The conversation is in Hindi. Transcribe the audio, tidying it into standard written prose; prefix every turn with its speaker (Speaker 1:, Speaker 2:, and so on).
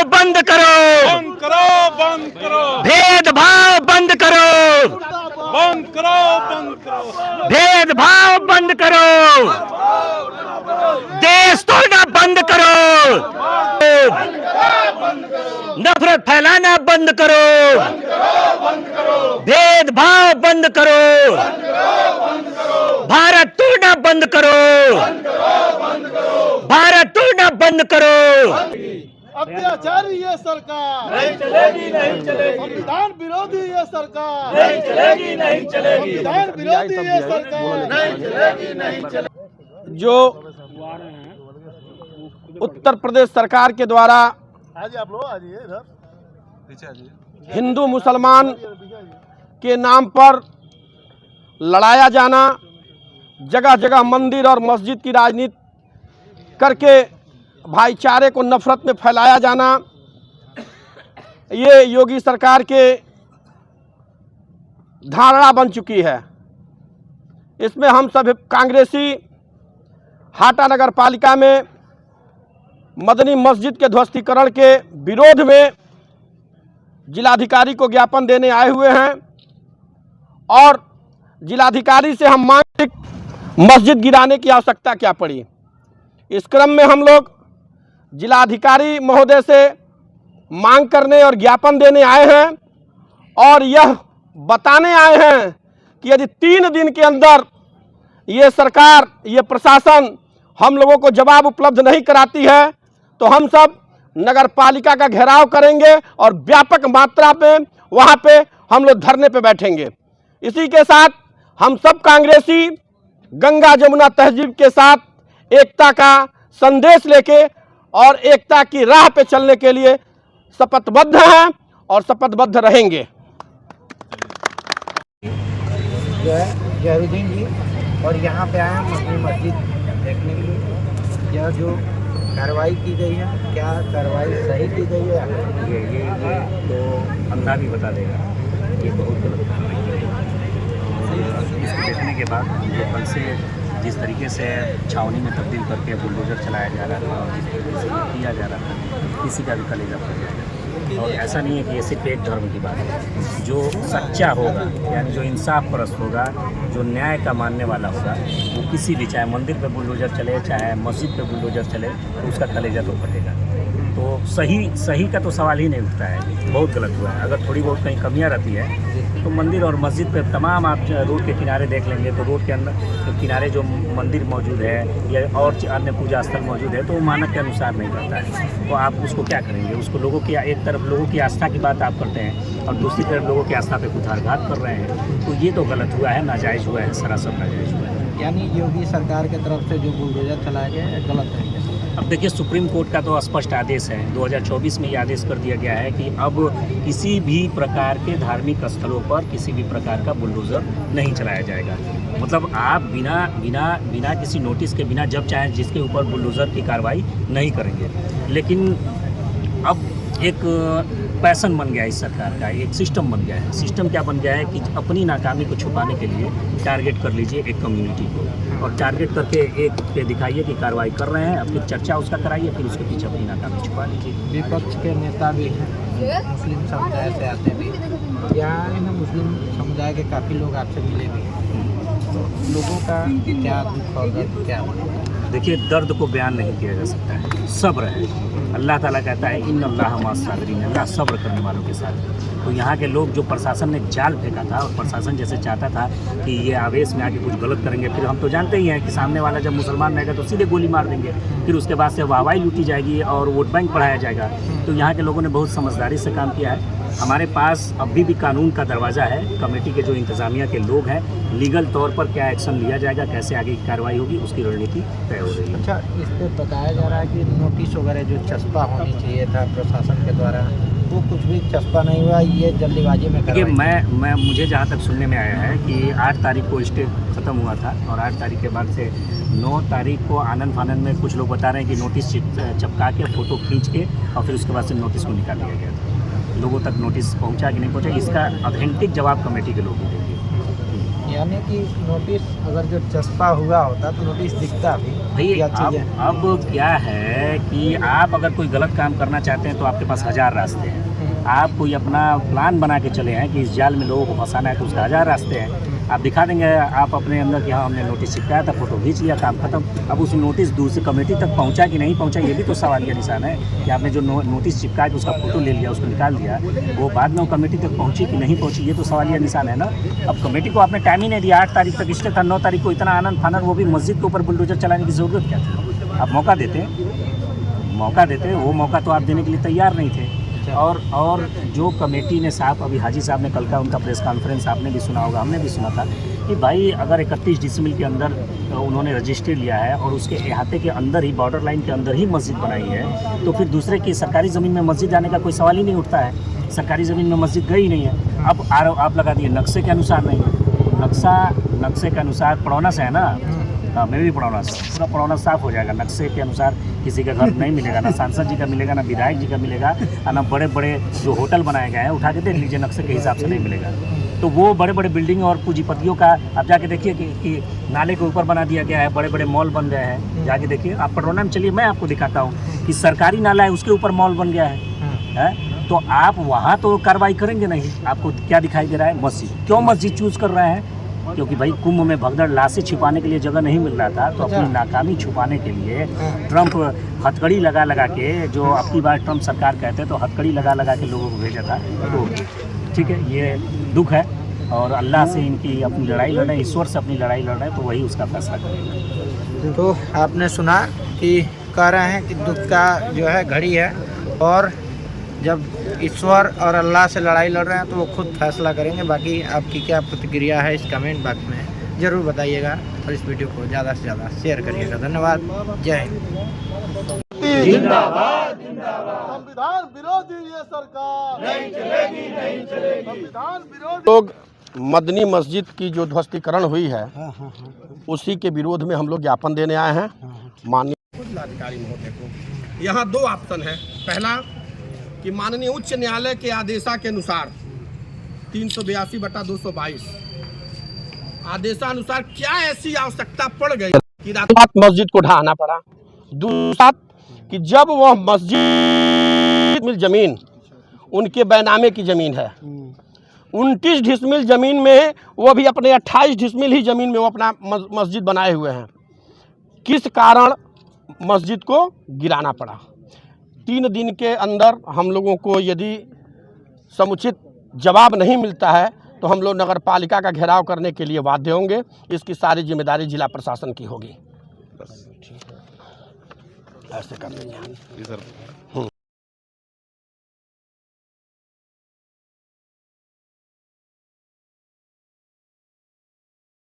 Speaker 1: बंद करो,
Speaker 2: बंद करो, बंद करो,
Speaker 1: भेदभाव बंद करो,
Speaker 2: बंद करो, बंद करो,
Speaker 1: भेदभाव बंद करो, देश तोड़ना बंद करो, नफरत फैलाना बंद करो, भेदभाव बंद करो, भारत तोड़ना बंद करो, भारत तोड़ना बंद करो।
Speaker 3: अत्याचारी ये सरकार
Speaker 2: नहीं चलेगी, नहीं चलेगी,
Speaker 3: संविधान विरोधी ये सरकार
Speaker 2: नहीं चलेगी, नहीं चलेगी,
Speaker 3: संविधान विरोधी ये सरकार
Speaker 2: नहीं चलेगी, नहीं चलेगी।
Speaker 4: जो उत्तर प्रदेश सरकार के द्वारा
Speaker 3: आज आप लोग आइए इधर
Speaker 4: हिंदू मुसलमान के नाम पर लड़ाया जाना, जगह जगह मंदिर और मस्जिद की राजनीति करके भाईचारे को नफरत में फैलाया जाना, ये योगी सरकार के धारणा बन चुकी है। इसमें हम सभी कांग्रेसी हाटा नगर पालिका में मदनी मस्जिद के ध्वस्तीकरण के विरोध में जिलाधिकारी को ज्ञापन देने आए हुए हैं और जिलाधिकारी से हम मांग मस्जिद गिराने की आवश्यकता क्या पड़ी। इस क्रम में हम लोग जिलाधिकारी महोदय से मांग करने और ज्ञापन देने आए हैं और यह बताने आए हैं कि यदि 3 दिन के अंदर ये सरकार, ये प्रशासन हम लोगों को जवाब उपलब्ध नहीं कराती है तो हम सब नगर पालिका का घेराव करेंगे और व्यापक मात्रा में वहाँ पे हम लोग धरने पे बैठेंगे। इसी के साथ हम सब कांग्रेसी गंगा जमुना तहजीब के साथ एकता का संदेश लेके और एकता की राह पे चलने के लिए शपथबद्ध हैं और शपथबद्ध रहेंगे।
Speaker 5: जो है जहरुद्दीन जी और यहाँ पे आए हैं मुस्लिम मस्जिद देखने के लिए। यह जो कार्रवाई की गई है, क्या कार्रवाई सही की गई है?
Speaker 6: ये तो अल्लाह भी बता देगा, ये बहुत गलत कार्रवाई है। इसको देखने के बाद जो कल से जिस तरीके से छावनी में तब्दील करके बुलडोजर चलाया जा रहा था और जिस तरीके से ये किया जा रहा था, किसी का भी कलेजा फट जाएगा। और ऐसा नहीं है कि ये सिर्फ एक धर्म की बात है। जो सच्चा होगा, यानी जो इंसाफ परस्त होगा, जो न्याय का मानने वाला होगा, वो किसी भी, चाहे मंदिर पे बुलडोजर चले, चाहे मस्जिद पे बुलडोजर चले, तो उसका कलेजा तो फटेगा। तो सही का तो सवाल ही नहीं उठता है, बहुत गलत हुआ है। अगर थोड़ी बहुत कहीं कमियां रहती है तो मंदिर और मस्जिद पे तमाम आप रोड के किनारे देख लेंगे तो रोड के अंदर तो किनारे जो मंदिर मौजूद है या और अन्य पूजा स्थल मौजूद है तो वो मानक के अनुसार नहीं करता है। तो आप उसको क्या करेंगे? उसको लोगों की, एक तरफ लोगों की आस्था की बात आप करते हैं और दूसरी तरफ लोगों की आस्था पे कुठारघात कर रहे हैं, तो ये तो गलत हुआ है, नाजायज़ हुआ है, सरासर नाजायज़ हुआ है।
Speaker 5: यानी योगी सरकार की तरफ से जो बुलडोजर चलाया गया है गलत है।
Speaker 6: अब देखिए, सुप्रीम कोर्ट का तो स्पष्ट आदेश है, 2024 में ये आदेश कर दिया गया है कि अब किसी भी प्रकार के धार्मिक स्थलों पर किसी भी प्रकार का बुलडोज़र नहीं चलाया जाएगा। मतलब आप बिना किसी नोटिस के, बिना जब चाहे जिसके ऊपर बुलडोज़र की कार्रवाई नहीं करेंगे। लेकिन अब एक पैसन बन गया है इस सरकार का, एक सिस्टम बन गया है। सिस्टम क्या बन गया है कि अपनी नाकामी को छुपाने के लिए टारगेट कर लीजिए एक कम्युनिटी को और टारगेट करके एक पे दिखाइए कि कार्रवाई कर रहे हैं, फिर चर्चा उसका कराइए, फिर उसके पीछे अपनी नाकामी छुपा लीजिए।
Speaker 5: विपक्ष के नेता भी हैं, मुस्लिम समुदाय से आते भी हैं। यहाँ इन मुस्लिम समुदाय के काफ़ी लोग आपसे मिले भी हैं, तो लोगों का क्या दुख और दर्द क्या है?
Speaker 6: देखिए, दर्द को बयान नहीं किया जा सकता है, सब्र है। अल्लाह ताला कहता है इन अल्लाह मास्साबिरीन, अल्लाह सब्र करने वालों के साथ। तो यहाँ के लोग, जो प्रशासन ने जाल फेंका था और प्रशासन जैसे चाहता था कि ये आवेश में आके कुछ गलत करेंगे, फिर हम तो जानते ही हैं कि सामने वाला जब मुसलमान रहेगा तो सीधे गोली मार देंगे, फिर उसके बाद से वाहवाही लूटी जाएगी और वोट बैंक बढ़ाया जाएगा। तो यहाँ के लोगों ने बहुत समझदारी से काम किया है। हमारे पास अभी भी कानून का दरवाज़ा है, कमेटी के जो इंतज़ामिया के लोग हैं, लीगल तौर पर क्या एक्शन लिया जाएगा, कैसे आगे की कार्रवाई होगी, उसकी रणनीति तय हो रही है।
Speaker 5: अच्छा, इस पर बताया जा रहा है कि नोटिस वगैरह जो चस्पा होनी चाहिए था प्रशासन के द्वारा, वो कुछ भी चस्पा नहीं हुआ, ये जल्दीबाजी में।
Speaker 6: देखिए, मैं मुझे जहाँ तक सुनने में आया है कि 8 तारीख को स्टे ख़त्म हुआ था और 8 तारीख के बाद से 9 तारीख को आनंद फानंद में कुछ लोग बता रहे हैं कि नोटिस चिपका के, फ़ोटो खींच के और फिर उसके बाद से नोटिस को निकाल दिया गया था। लोगों तक नोटिस पहुंचा कि नहीं पहुंचा, इसका ऑथेंटिक जवाब कमेटी के लोग ही देंगे।
Speaker 5: यानी कि नोटिस अगर जो चस्पा हुआ होता तो नोटिस दिखता भी
Speaker 6: भाई
Speaker 5: क्या चीज़ें
Speaker 6: अब क्या है कि आप अगर कोई गलत काम करना चाहते हैं तो आपके पास 1000 रास्ते हैं। आप कोई अपना प्लान बना के चले हैं कि इस जाल में लोगों को फंसाना है तो उसका 1000 रास्ते हैं। आप दिखा देंगे आप अपने अंदर कि हाँ हमने नोटिस चिपकाया था, फोटो खींच लिया, काम खत्म। अब उस नोटिस दूसरी कमेटी तक पहुंचा कि नहीं पहुंचा, ये भी तो सवालिया निशान है कि आपने जो नोटिस चिपकाया कि उसका फोटो ले लिया, उसको निकाल दिया, वो बाद में वो कमेटी तक पहुंची कि नहीं पहुंची, ये तो सवालिया निशान है ना। अब कमेटी को आपने टाइम ही नहीं दिया, 8 तारीख तक स्टे था, 9 तारीख को इतना आनंद फानन, वो भी मस्जिद के ऊपर बुलडोजर चलाने की ज़रूरत क्या थी। आप मौका देते, वो मौका तो आप देने के लिए तैयार नहीं थे। और जो कमेटी ने साहब, अभी हाजी साहब ने कल का उनका प्रेस कॉन्फ्रेंस आपने भी सुना होगा, हमने भी सुना था कि भाई अगर 31 डिसमिल के अंदर उन्होंने रजिस्ट्री लिया है और उसके अहाते के अंदर ही, बॉर्डर लाइन के अंदर ही मस्जिद बनाई है, तो फिर दूसरे की सरकारी ज़मीन में मस्जिद जाने का कोई सवाल ही नहीं उठता है। सरकारी ज़मीन में मस्जिद गई नहीं है। अब आप लगा दिए नक्शे के अनुसार नहीं, नक्शे के अनुसार पड़ौना से है ना, हाँ मैं भी पड़ौना से, पूरा पड़ौना साफ हो जाएगा। नक्शे के अनुसार किसी का घर नहीं मिलेगा, ना सांसद जी का मिलेगा, ना विधायक जी का मिलेगा, और ना बड़े बड़े जो होटल बनाए गए हैं, उठा के देख लीजिए, नक्शे के हिसाब से नहीं मिलेगा। तो वो बड़े बड़े बिल्डिंग और पूंजीपतियों का आप जाके देखिए कि नाले के ऊपर बना दिया गया है, बड़े बड़े मॉल बन गए हैं। जाके देखिए आप पटरौना में, चलिए मैं आपको दिखाता हूँ कि सरकारी नाला है उसके ऊपर मॉल बन गया है। तो आप वहाँ तो कार्रवाई करेंगे नहीं। आपको क्या दिखाई दे रहा है? मस्जिद। क्यों मस्जिद चूज़ कर रहे हैं? क्योंकि भाई कुंभ में भगदड़ लाशें छिपाने के लिए जगह नहीं मिल रहा था, तो अपनी नाकामी छुपाने के लिए ट्रंप हथकड़ी लगा के, जो अपनी बार ट्रंप सरकार कहते हैं तो हथकड़ी लगा के लोगों को भेजा था। तो ठीक है, ये दुख है और अल्लाह से इनकी अपनी लड़ाई लड़ रहे हैं, ईश्वर से अपनी लड़ाई लड़ रहे हैं, तो वही उसका फैसला करेगा।
Speaker 5: तो आपने सुना कि कह रहे हैं कि दुख का जो है घड़ी है, और जब ईश्वर और अल्लाह से लड़ाई लड़ रहे हैं तो वो खुद फैसला करेंगे। बाकी आपकी क्या प्रतिक्रिया है इस कमेंट बॉक्स में ज़रूर बताइएगा, और इस वीडियो को ज़्यादा से ज़्यादा शेयर करिएगा। धन्यवाद, जय हिंद।
Speaker 3: जिंदाबाद संविधान विरोधी ये सरकार नहीं चलेगी। संविधान विरोधी
Speaker 4: लोग मदनी मस्जिद की जो ध्वस्तीकरण हुई है उसी के विरोध में हम लोग ज्ञापन देने आए हैं माननीय जिलाधिकारी महोदय को। यहाँ 2 ऑप्शन है। पहला कि माननीय उच्च न्यायालय के आदेशा के अनुसार 382/222 आदेशानुसार क्या ऐसी आवश्यकता पड़ गई कि रात मस्जिद को ढहाना पड़ा। दूसरा कि जब वह मस्जिद जमीन उनके बैनामे की ज़मीन है, 29 डिसमिल ज़मीन में वो भी अपने 28 डिसमिल ही ज़मीन में वो अपना मस्जिद बनाए हुए हैं। किस कारण मस्जिद को गिराना पड़ा? 3 दिन के अंदर हम लोगों को यदि समुचित जवाब नहीं मिलता है तो हम लोग नगर पालिका का घेराव करने के लिए बाध्य होंगे। इसकी सारी जिम्मेदारी जिला प्रशासन की होगी। बस ऐसे कर लीजिए।